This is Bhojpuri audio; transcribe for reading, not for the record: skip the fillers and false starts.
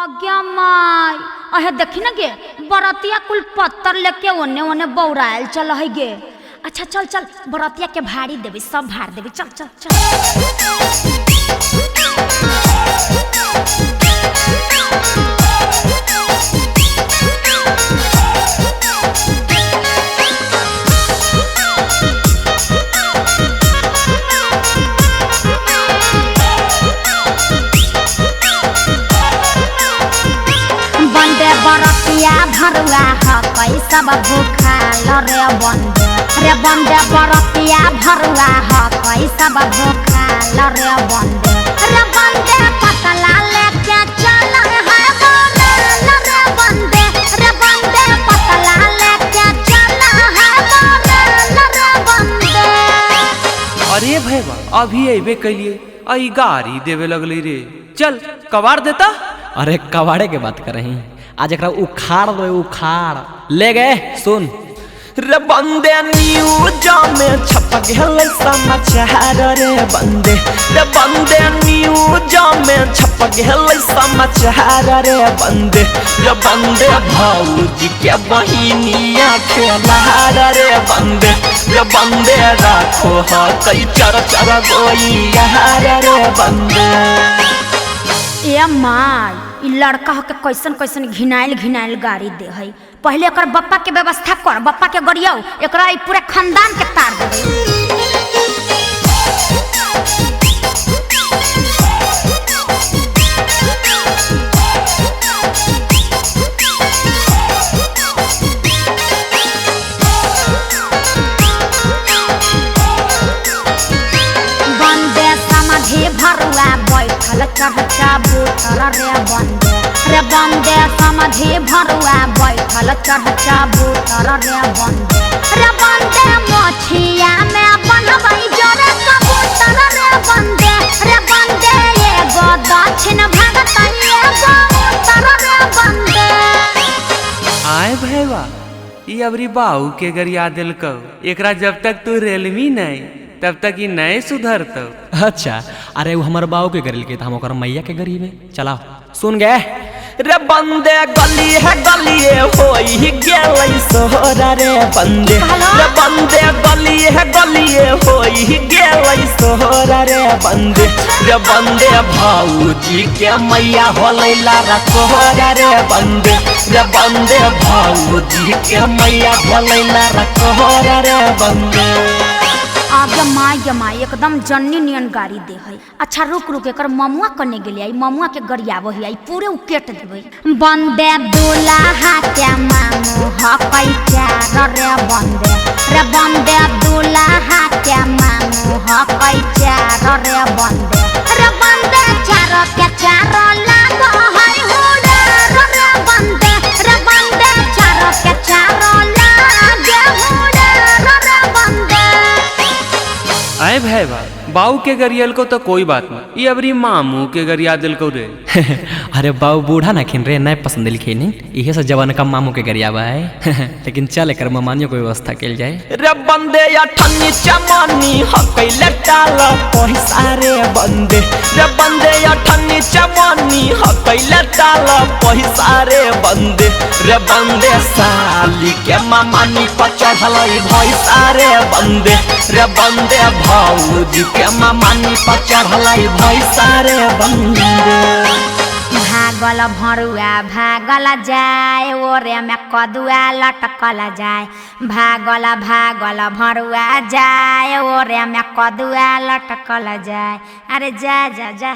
आज्ञा माई अहे देखी ना गे बरतिया कुल पत्थर लेके ओने ओने बौरायल चल है गे। अच्छा चल चल बरतिया के भाड़ी देवी सब भाड़ देवी चल चल चल। बंदे बरतिया भरुआ हकै सब भूखाल रे बंदे बरतिया भरुआ हकै सब भूखाल रे बंदे पतला लेके चल है बोलाल रे बंदे पतला लेके चल है बोलाल रे बंदे। अरे भैया अभी अबे कैलिए आई गाड़ी देवे लगली रे चल कबाड़ देता। अरे कबाड़े के बात कर रही आज एक उखाड़ दो उखाड़ ले गए सुन रे बंदे न्यूज में छप गए समाचार रे बंदे न्यूज में छप गए समाचार रे बंदे भौजी के बहिनिया खेलार रे बंदे राखो हई चर चर गोइयार रे बंदे। ए माई इ लड़का हो के कैसन कैसन घिनाइल गाड़ी दे है। पहले एकर बप्पा के व्यवस्था कर बप्पा के गरियाओ एकरा इ पूरे खानदान के तार देबे। बंदे समाधि भरुआ बैठल चढ़चा बूतर रे बंदे समाधि भरुआ बैठल चढ़चा बूतर रे बंदे मोछिया में बनबै जोरे कबूतर रे बंदे एगो दक्षिण भगत एगो उत्तर रे बंदे। आए भैया ये अबरी बाऊ के गरिया दिलको एकरा जब तक तू रेलमी नहीं तब तक ये नए सुधरतो। अच्छा अरे वो हमारे बाबू के गरील के हम ओकर मैया के गरीब है चलाओ सुन गए रे बंदे गलिए होई गेलै सोहरा रे बंदे गलिए होई गेलै सोहरा रे बंदे भौजी के मैया होलै लारा कोहरा रे बंदे भौजी के मैया होलै लारा कोहरा रे बंदे। आगे माई एकदम जन्नी नियन गाड़ी दे है। अच्छा रुक रुक एकर ममुआ कने गेली आई ममुआ के गरियाबो है आई पूरे उकेट देबै। बंदे दूल्हा के मामू हकै चार रे बंदे दूल्हा के मामू हकै चार रे बंदे चार के चार लागो है हुड़ा रे बंदे चार के चार लागे हुड़ा रे बंदे। आए भैया बाऊ के गरियल को तो कोई बात नहीं ये अबरी मामू के गरिया दिल को रे। अरे बाबू बूढ़ा ना खिन रे नहीं पसंद लिखिन इहे से जवान का मामू के गरियाबा है लेकिन चल एकर ममानियों को व्यवस्था कैल जाए। रे बंदे अठन्नी चमनी हकै लटाल पैसा रे बंदे अठन्नी चमनी हकै लटाल पैसा रे बंदे साली के ममानी पर चढ़लै भैसा रे बंदे भौजी के ममानी पर चढ़लै भैसा रे बंदे। भागल भरुआ भागल जाए ओरे में कदुआ लटकल जाए भागल भरुआ जाए ओरे में कदुआ लटकल जाए। अरे जा जा जा।